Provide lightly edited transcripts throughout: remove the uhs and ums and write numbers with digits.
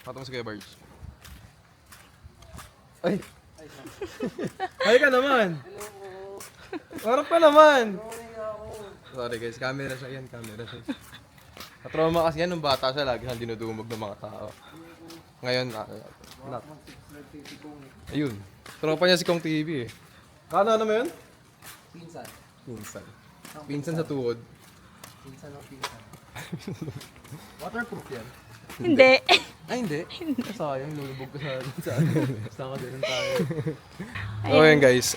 Patong si Kuya Barge. Ay! Ay ka naman! Harap ka naman! Sorry guys, camera siya yan, camera siya. Katrauma kasi yan, nung bata siya, lagi siyang dinudumog ng mga tao. Ngayon, wala. Ayun. Tropa niya si Kong TV eh. Ano mo yun? Pinsan. Pinsan. Pinsan sa tuhod. Pinsan ng pinsan. Waterproof yan. Hindi. Ay, hindi. Sayang, lulubog ko sa basta ka din tayo. So yun guys,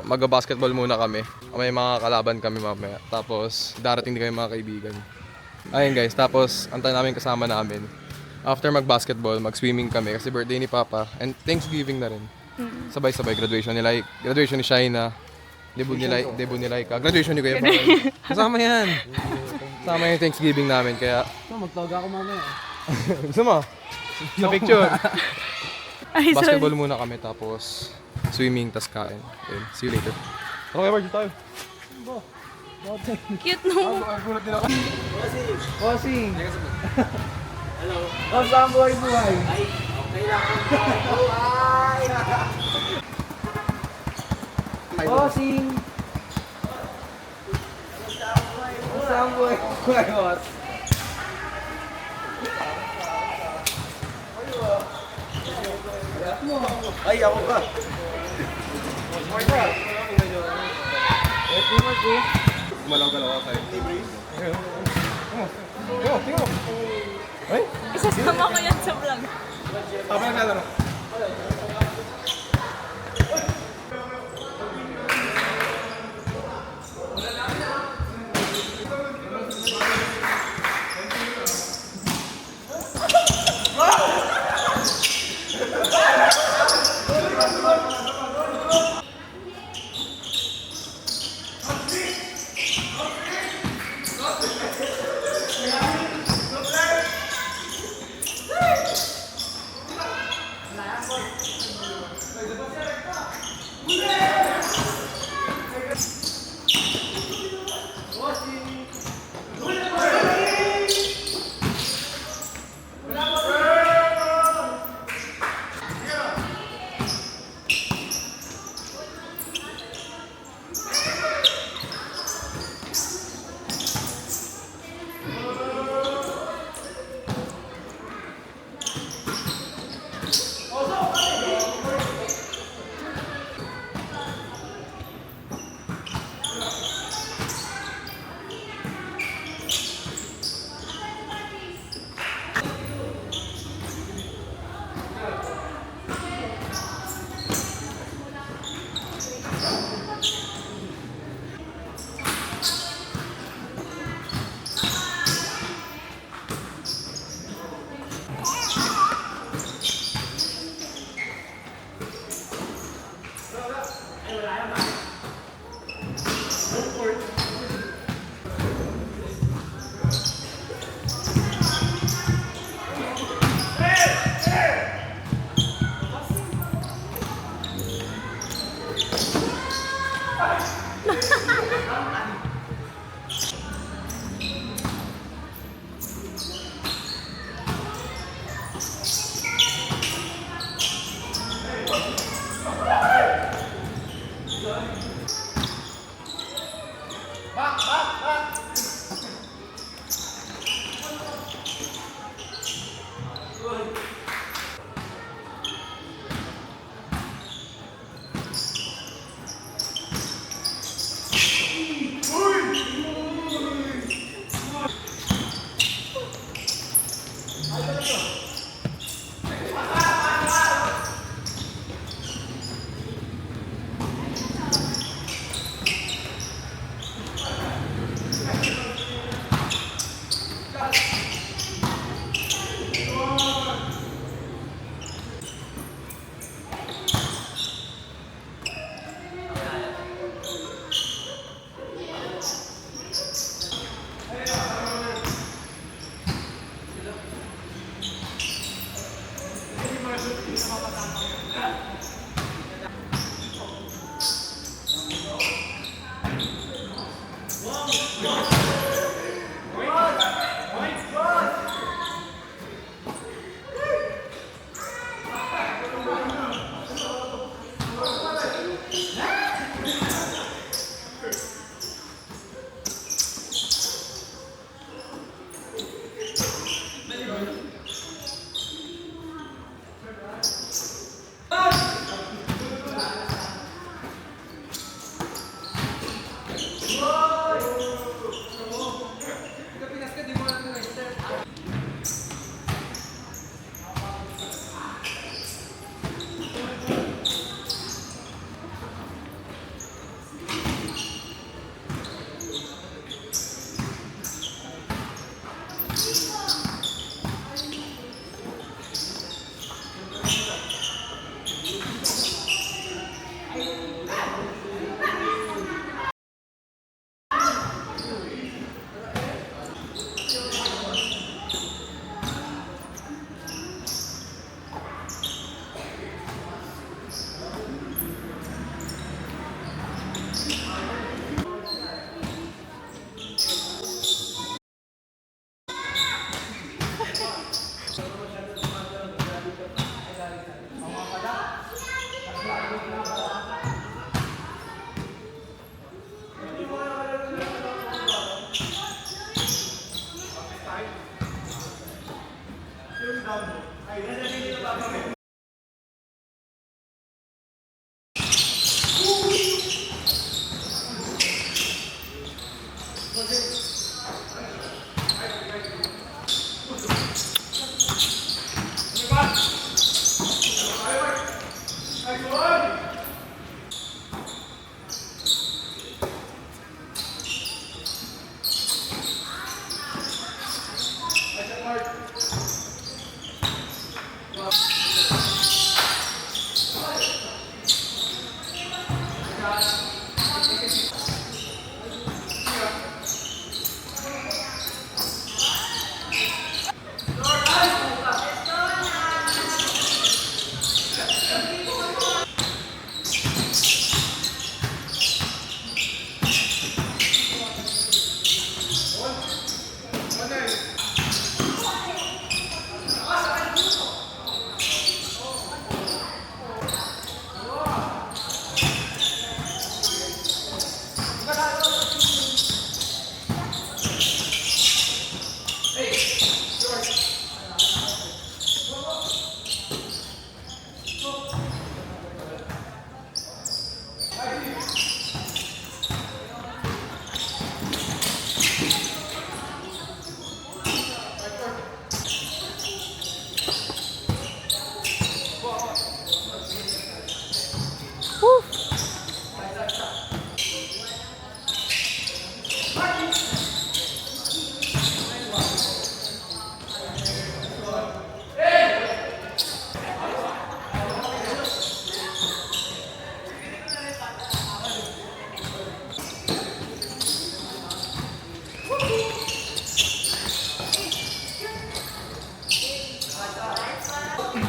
mag-basketball muna kami. May mga kalaban kami mamaya. Tapos, darating din kami mga kaibigan. Ayun guys, tapos antayin namin kasama namin. After mag-basketball, mag-swimming kami kasi birthday ni Papa. And Thanksgiving na rin. Sabay-sabay, graduation ni Shaina. Debut ni Laika. Graduation ni Kuya Papa. Kasama yan. Kasama yung Thanksgiving namin, kaya... So, magtawag ako mamaya. Gusto mo? Sa picture. Ay, sorry. Basketball muna kami, tapos swimming, tas kain. Ayun, see you later. Ano kayo, Margie, tayo? Cute no. Gulat din ako. Bossing! Hello. Kamusta ang buhay-buhay? Ay, okay lang ang buhay! Bossing! Kamusta ang buhay-buhay, boss? Ay, ako ba? Gumalaw-galaw ako sa'yo. Tingnan mo. Ay? Isasama ko yan sa vlog. Tama na laro.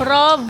Rob.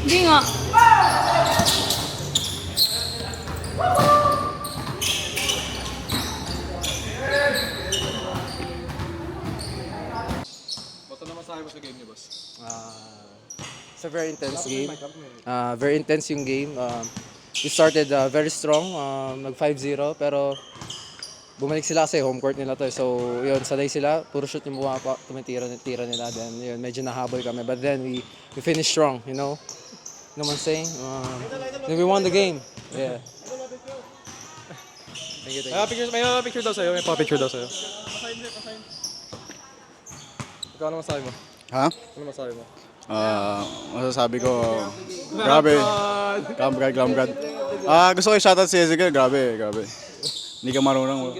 Hindi nga. Basta naman sa mo sa game niyo, boss. It's a very intense game. Very intense yung game. We started very strong, nag 5-0, pero bumalik sila kasi home court nila to. So, yun, sanay sila. Puro shoot yung tumitira nila. Then, yun, medyo nahabol kami. But then, we finished strong, you know? You know what I'm saying? Then we won the game. Yeah. Thank you, thank you. May picture daw sa'yo. May pa-picture daw sa'yo. Ikaw ano masabi mo? Ha? Ano masabi mo? Masasabi ko, grabe. Glamgrad. Gusto ko i-shoutout si Ezekiel. Grabe. Hindi ka marunong.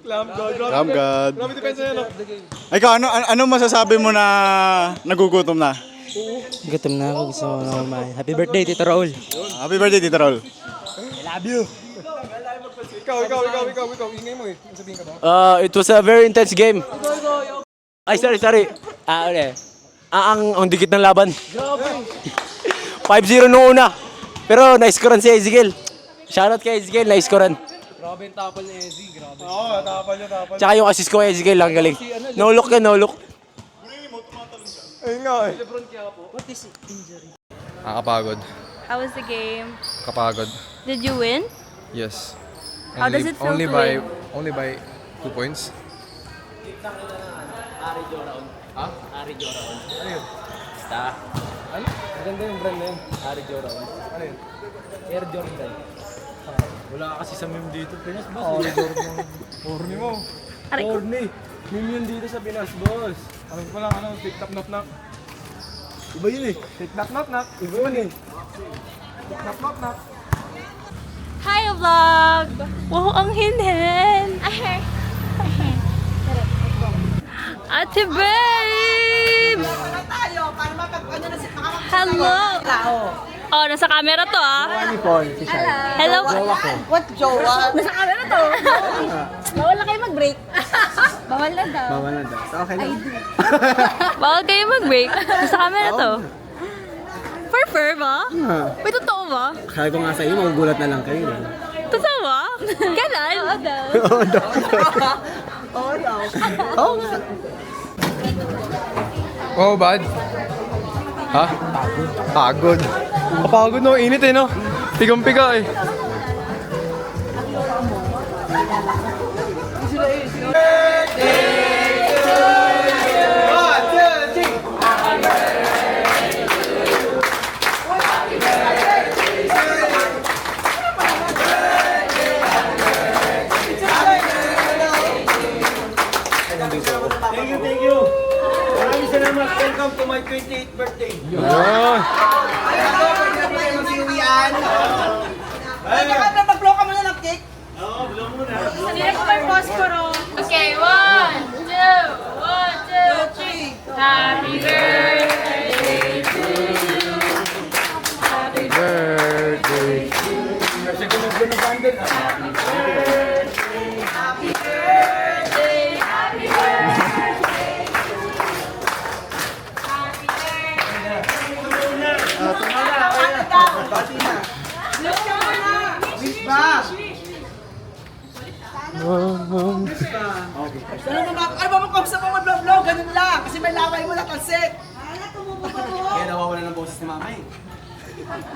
Glamgrad. Grabe depensa yan, no? Ikaw, ano masasabi mo na nagugutom na? Gutom na ako. Gusto ko na kumain. Happy birthday, Tito Raul. Happy birthday, Tito Raul. Ikaw. Ingay mo eh. Sabihin ka ba? It was a very intense game. Ay, sorry. Ulit. Ang dikit ng laban. 5-0 nung una. Pero na-scorean si Ezekiel. Shoutout kay Ezekiel, na-scorean. Grabe yung tapal ni Ezzy, grabe. Oo, tapal niya. Tsaka yung assist ko kay Ezekiel, ang galing. No look yan, no look. Ayun nga eh. Nakakapagod. How was the game? Kapagod. Did you win? Yes. How does it feel only to by win? only by 2 points. Maganda yung brand na yun. Ari Joraon. Ano yun? Air Jordan. Wala ka kasi sa meme dito, Pinas, boss. Ari Jordan. Corny mo. Aray ko. Corny. Meme yun dito sa Pinas, boss. Alam ko lang, ano, TikTok knock knock. Iba yun eh. TikTok knock knock. Iba yun eh. TikTok knock knock. Hi, vlog! Wow, ang hinhin! Ate Babe! Hello! Oh, nasa camera to ah. Hello. What jowa? Nasa camera to. Bawal na kayo mag-break. Bawal na daw. Okay lang. Bawal kayo mag-break. Nasa camera to. Fur ba? Wait, totoo ba? Sabi ko nga sa iyo, magugulat na lang kayo. Totoo ba? Kailan? Oo daw. Oo nga. Oh, bad. Ha? Pagod. Kapagod no, init eh no. Pigang-piga eh. Thank you. Maraming salamat. Welcome to my 28th birthday. Yun. Mag-blow ka muna ng cake. Hindi ko may posporo. Okay, 1, 2, 1, 2, 3. Happy birthday to you. Happy Birthday. Happy birthday. Happy birthday. Happy birthday. Ano ba mo kausap mo mag-vlog? Ganun lang. Kasi may laway mo na talsik. Kaya nawawala ng boses ni mama eh.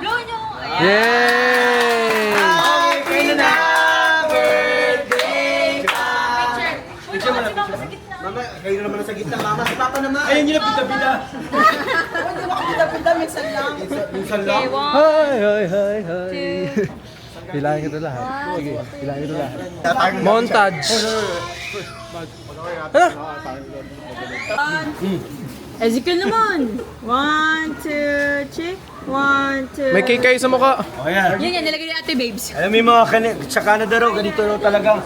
Blow nyo. Ayan. Yay! Kayo na! Picture mo na, picture. Mama, kayo naman sa gitna. Mama, si Papa naman. Ayun yun, pita-pita. Hindi mo kapita-pita, minsan lang. Minsan lang. Okay, 1, 2, Hilangin ito lahat. Sige, hilangin ito lahat. Montage. Ezekiel naman. 1, 2, 3. 1, 2. May cake kayo sa mukha. O yan. Yan yan, nilagay ni Ate Babes. Alam mo yung mga sa Canada raw, ganito raw talaga.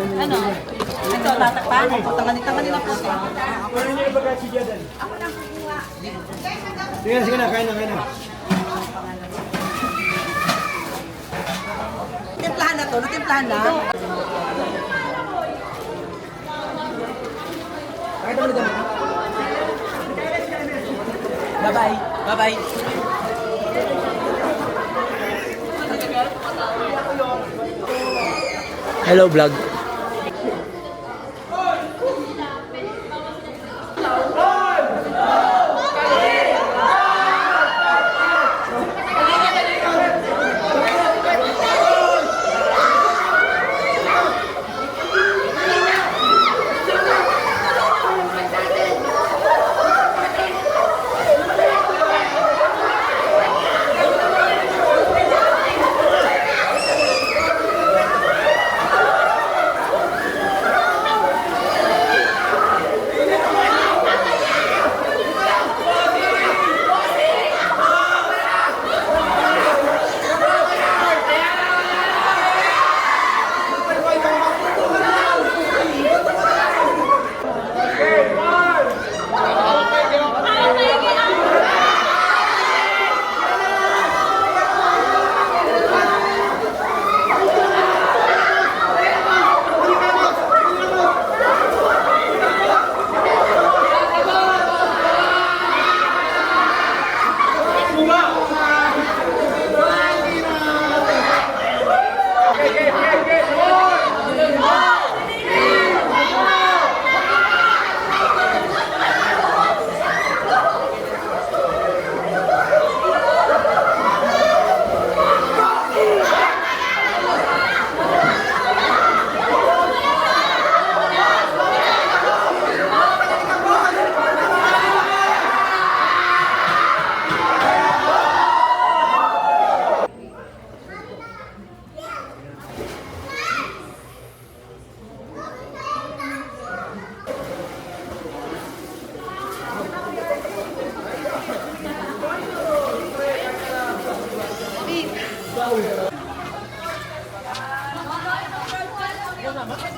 Ano? Ito, tatakpan. Tangan-tangan nila po. Sige na, kain na. Timplahan na to. Natimplahan na. Bye-bye. Bye-bye. Hello, vlog.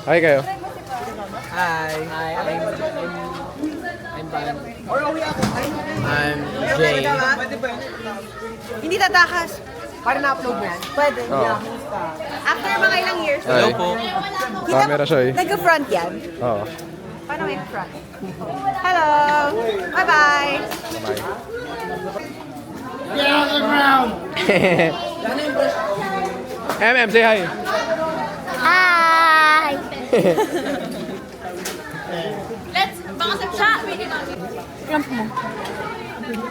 Hi kayo. Hi. I'm Van. I'm Jay. Hindi tatakas. Para na-upload mo yan? Pwede. Oo. After mga ilang years. Hi. Camera siya eh. Nag-front yan. Oo. Paano may front? Hello. Bye-bye. MM, say hi. Hi. Let's, baka sa chat. Cramp mo.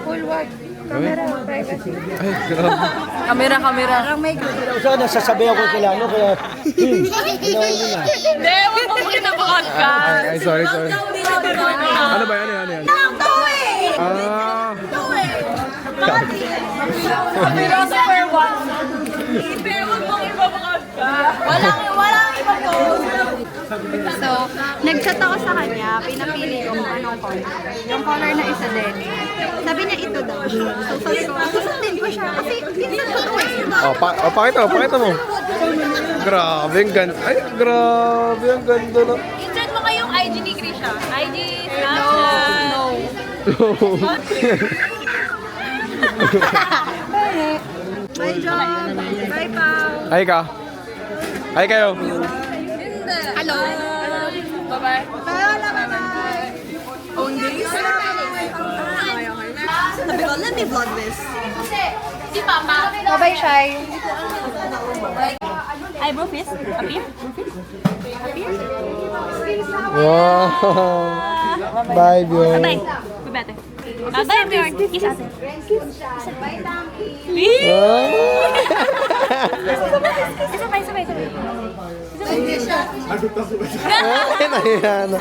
Forward. Camera. Private. Ay, grabe. Camera. Parang may So, nasasabihan ko kila ano, kaya... Hindi, huwag mo kinabakan ka. Ay, sorry. Ano ba yan? Ah. Philosopher 1. Hindi, huwag mo kinabakan ka. Walang ibang post. So, nag-chat ako sa kanya, pinapili ko kung anong color. Yung color na isa din. Sabi niya ito daw. So, sabi ko, susundin ko siya. Kasi, minsan ko to eh. Pakita mo. Grabe, ang ganda. Ay, grabe, ang ganda na. I-chat mo kayong IG ni Krisha. IG, Snapchat. No. Bye, John. Bye, Pao. Hi ka. Hi kayo. Hello. Bye-bye. Bye. Own days? Sabi ko, let me vlog this. Si Papa. Bye-bye, Shai. Eyebrow fist. Appear. Wow. Bye, Bjorn. Bye. Bye-bye. Bye-bye, Bjorn. Kiss ate. Sabay. Ay, nahiya na.